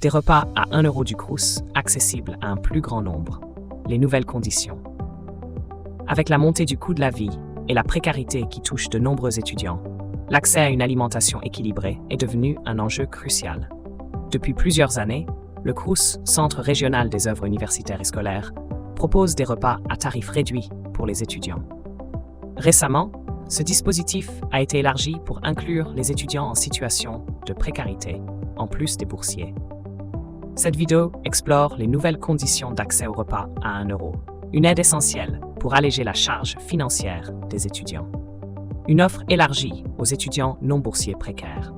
Des repas à 1 euro du Crous, accessibles à un plus grand nombre. Les nouvelles conditions. Avec la montée du coût de la vie et la précarité qui touche de nombreux étudiants, l'accès à une alimentation équilibrée est devenu un enjeu crucial. Depuis plusieurs années, le Crous, Centre régional des œuvres universitaires et scolaires, propose des repas à tarif réduit pour les étudiants. Récemment, ce dispositif a été élargi pour inclure les étudiants en situation de précarité, en plus des boursiers. Cette vidéo explore les nouvelles conditions d'accès au repas à 1 euro, une aide essentielle pour alléger la charge financière des étudiants. Une offre élargie aux étudiants non boursiers précaires.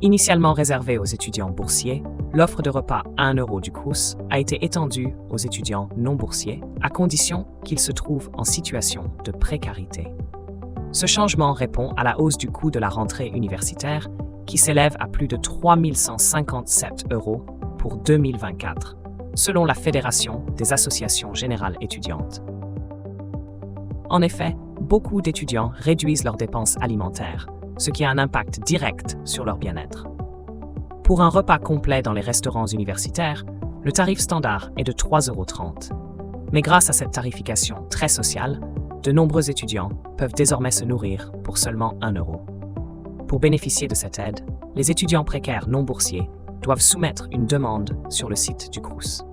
Initialement réservée aux étudiants boursiers, l'offre de repas à 1 euro du Crous a été étendue aux étudiants non boursiers, à condition qu'ils se trouvent en situation de précarité. Ce changement répond à la hausse du coût de la rentrée universitaire, qui s'élève à plus de 3 157 € pour 2024, selon la Fédération des associations générales étudiantes. En effet, beaucoup d'étudiants réduisent leurs dépenses alimentaires, ce qui a un impact direct sur leur bien-être. Pour un repas complet dans les restaurants universitaires, le tarif standard est de 3,30 €. Mais grâce à cette tarification très sociale, de nombreux étudiants peuvent désormais se nourrir pour seulement 1 euro. Pour bénéficier de cette aide, les étudiants précaires non boursiers doivent soumettre une demande sur le site du Crous.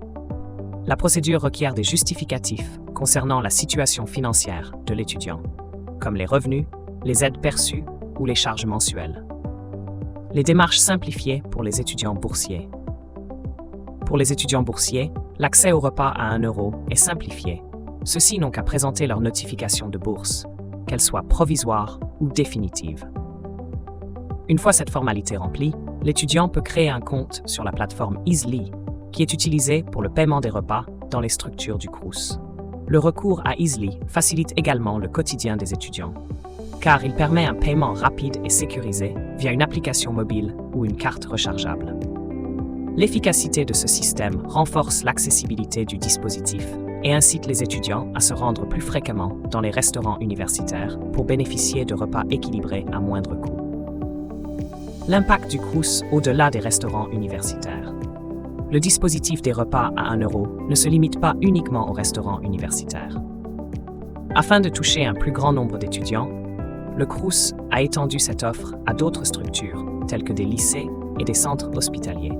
La procédure requiert des justificatifs concernant la situation financière de l'étudiant, comme les revenus, les aides perçues ou les charges mensuelles. Les démarches simplifiées pour les étudiants boursiers. Pour les étudiants boursiers, l'accès au repas à 1 euro est simplifié. Ceux-ci n'ont qu'à présenter leur notification de bourse, qu'elle soit provisoire ou définitive. Une fois cette formalité remplie, l'étudiant peut créer un compte sur la plateforme Easly, qui est utilisée pour le paiement des repas dans les structures du Crous. Le recours à Easly facilite également le quotidien des étudiants, car il permet un paiement rapide et sécurisé via une application mobile ou une carte rechargeable. L'efficacité de ce système renforce l'accessibilité du dispositif et incite les étudiants à se rendre plus fréquemment dans les restaurants universitaires pour bénéficier de repas équilibrés à moindre coût. L'impact du Crous au-delà des restaurants universitaires. Le dispositif des repas à 1 euro ne se limite pas uniquement aux restaurants universitaires. Afin de toucher un plus grand nombre d'étudiants, le Crous a étendu cette offre à d'autres structures, telles que des lycées et des centres hospitaliers.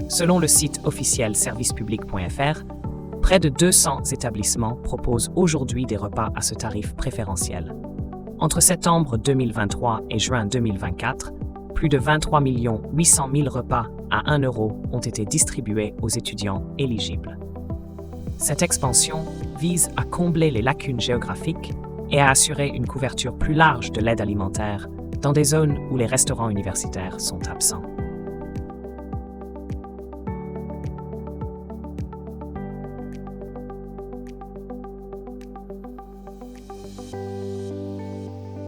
Selon le site officiel servicepublic.fr, près de 200 établissements proposent aujourd'hui des repas à ce tarif préférentiel. Entre septembre 2023 et juin 2024, plus de 23 800 000 repas à 1 euro ont été distribués aux étudiants éligibles. Cette expansion vise à combler les lacunes géographiques et à assurer une couverture plus large de l'aide alimentaire dans des zones où les restaurants universitaires sont absents.